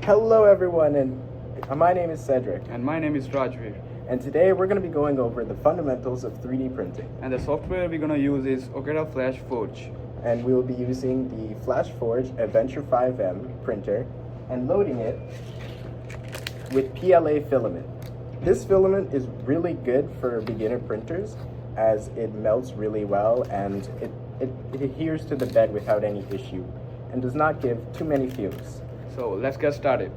Hello everyone, and my name is Cedric, And my name is Rajveer. and today we're going to be going over the fundamentals of 3D printing. And the software we're gonna use is Okeda Flash Forge. And we will be using the FlashForge Adventure 5M printer and loading it with PLA filament. This filament is really good for beginner printers as it melts really well and it adheres to the bed without any issue and does not give too many fumes. So let's get started.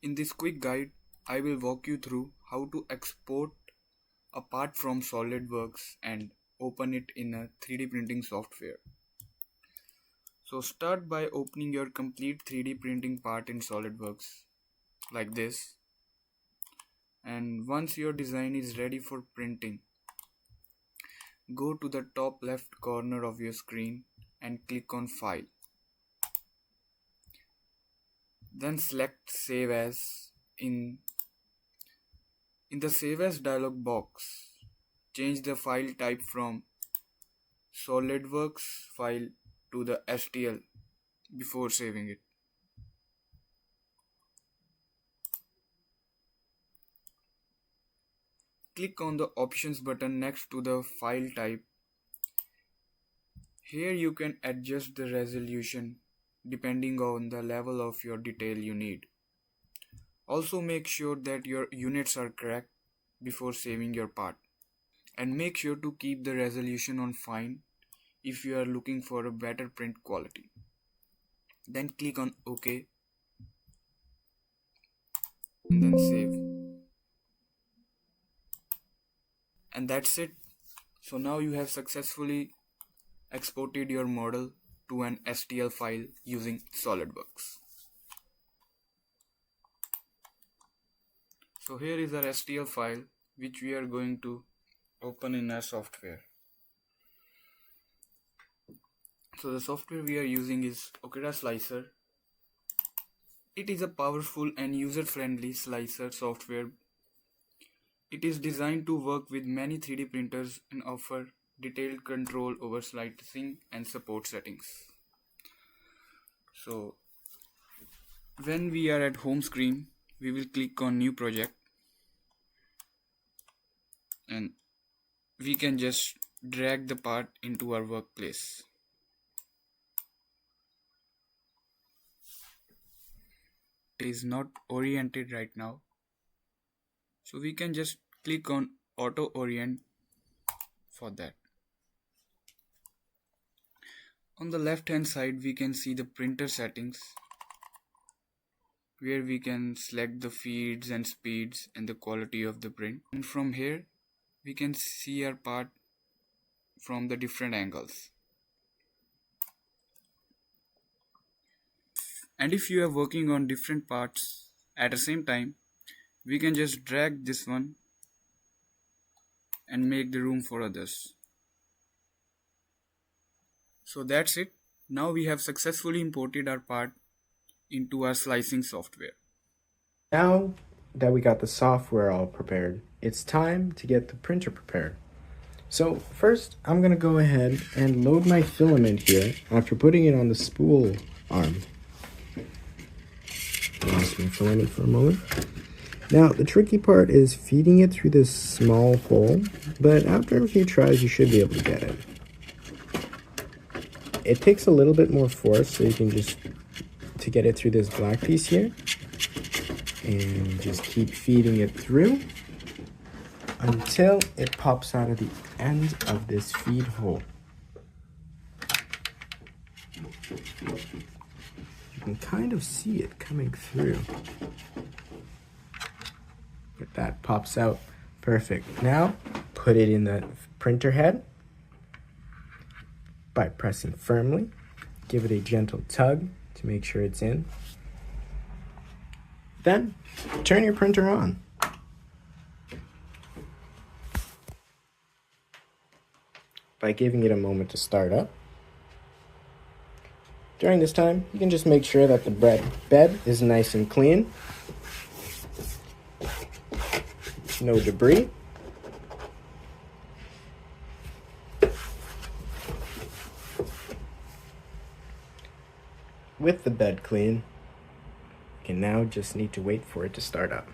In this quick guide, I will walk you through how to export a part from SolidWorks and open it in a 3D printing software. So start by opening your complete 3D printing part in SolidWorks like this. And once your design is ready for printing, go to the top left corner of your screen and click on File. Then select Save As. In the Save As dialog box, change the file type from SolidWorks file to the STL before saving it. Click on the Options button next to the file type. Here you can adjust the resolution depending on the level of your detail you need. Also make sure that your units are correct before saving your part. And make sure to keep the resolution on fine if you are looking for a better print quality. Then click on OK and then save. And that's it. So now you have successfully exported your model to an STL file using SolidWorks. So here is our STL file which we are going to open in our software. So the software we are using is Okeda Slicer. It is a powerful and user-friendly slicer software. It is designed to work with many 3D printers and offer detailed control over slicing and support settings. So when we are at home screen, we will click on New Project and we can just drag the part into our workplace. It is not oriented right now, so we can just click on Auto Orient for that. On the left hand side we can see the printer settings, where we can select the feeds and speeds and the quality of the print, and from here we can see our part from the different angles. And if you are working on different parts at the same time, we can just drag this one and make the room for others. So that's it. Now we have successfully imported our part into our slicing software. Now that we got the software all prepared, it's time to get the printer prepared. So first, I'm going to go ahead and load my filament here after putting it on the spool arm. Lost my filament for a moment. Now, the tricky part is feeding it through this small hole, but after a few tries, you should be able to get it. It takes a little bit more force, so you can just to get it through this black piece here, and just keep feeding it through until it pops out of the end of this feed hole. You can kind of see it coming through. But that pops out perfect. Now, put it in the printer head by pressing firmly. Give it a gentle tug to make sure it's in. Then, turn your printer on. By giving it a moment to start up. During this time, you can just make sure that the bed is nice and clean. No debris. With the bed clean, You can now just need to wait for it to start up.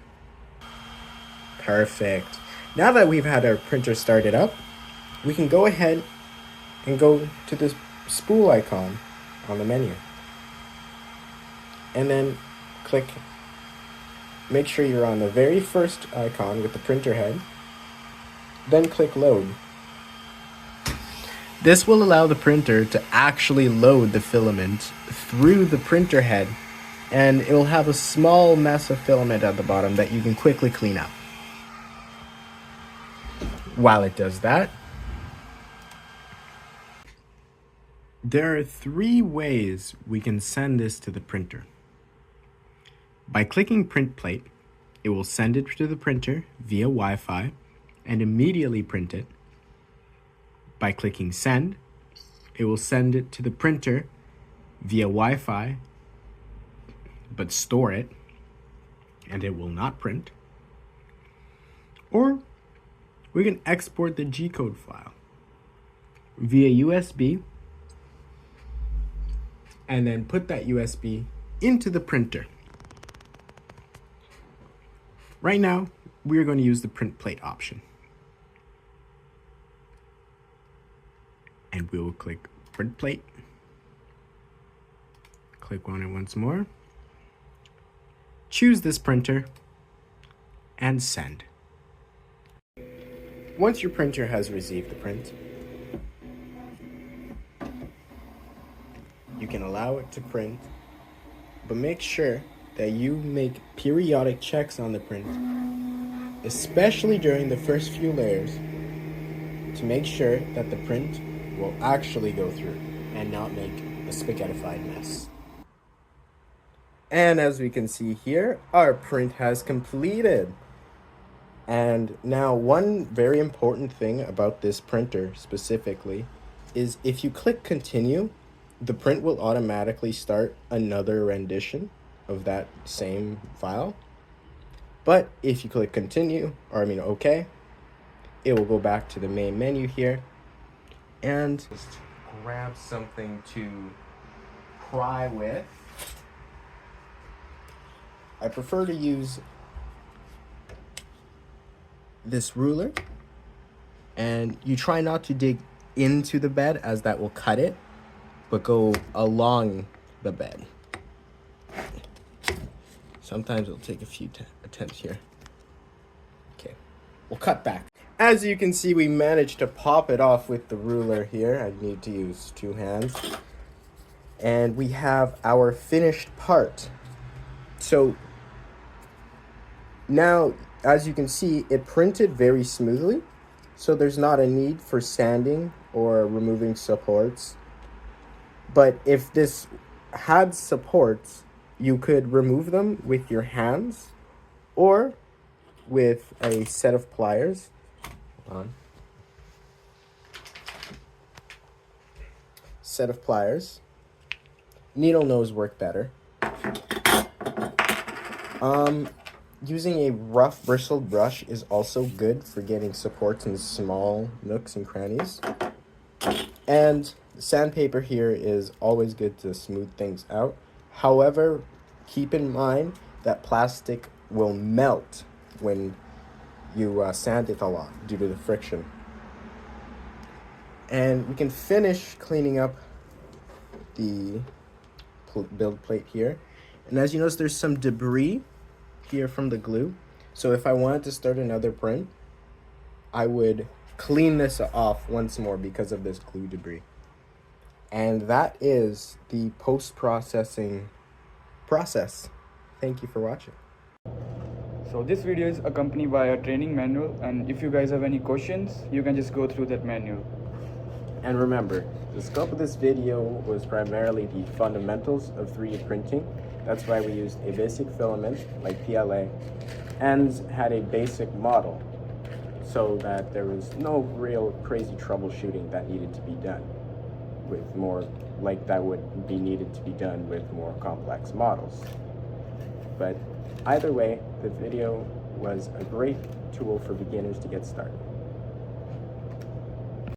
Perfect. Now that we've had our printer started up, we can go ahead and go to this spool icon on the menu. And then make sure you're on the very first icon with the printer head, then click load. This will allow the printer to actually load the filament through the printer head, and it will have a small mess of filament at the bottom that you can quickly clean up. While it does that, there are 3 ways we can send this to the printer. By clicking print plate, it will send it to the printer via Wi-Fi and immediately print it. By clicking send, it will send it to the printer via Wi-Fi, but store it, and it will not print. Or we can export the G-code file via USB and then put that USB into the printer. Right now, we're going to use the print plate option. And we will click print plate. Click on it once more. Choose this printer and send. Once your printer has received the print, you can allow it to print, but make sure that you make periodic checks on the print, especially during the first few layers, to make sure that the print will actually go through and not make a spaghettified mess. And as we can see here, our print has completed. And now one very important thing about this printer specifically is if you click continue, the print will automatically start another rendition of that same file. But if you click continue, OK, it will go back to the main menu here and just grab something to pry with. I prefer to use this ruler, and you try not to dig into the bed as that will cut it, but go along the bed. Sometimes it'll take a few attempts here. Okay, we'll cut back. As you can see, we managed to pop it off with the ruler here. I need to use 2 hands. And we have our finished part. So now, as you can see, it printed very smoothly. So there's not a need for sanding or removing supports. But if this had supports, you could remove them with your hands or with a set of pliers. Hold on. Set of pliers. Needle nose work better. Using a rough bristled brush is also good for getting supports in small nooks and crannies. And sandpaper here is always good to smooth things out. However, keep in mind that plastic will melt when you sand it a lot due to the friction. And we can finish cleaning up the build plate here. And as you notice, there's some debris here from the glue. So if I wanted to start another print, I would clean this off once more because of this glue debris. And that is the post-processing process. Thank you for watching. So this video is accompanied by a training manual, and if you guys have any questions, you can just go through that manual. And remember, the scope of this video was primarily the fundamentals of 3D printing. That's why we used a basic filament like PLA and had a basic model so that there was no real crazy troubleshooting that needed to be done with more, like that would be needed to be done with more complex models. But either way, the video was a great tool for beginners to get started.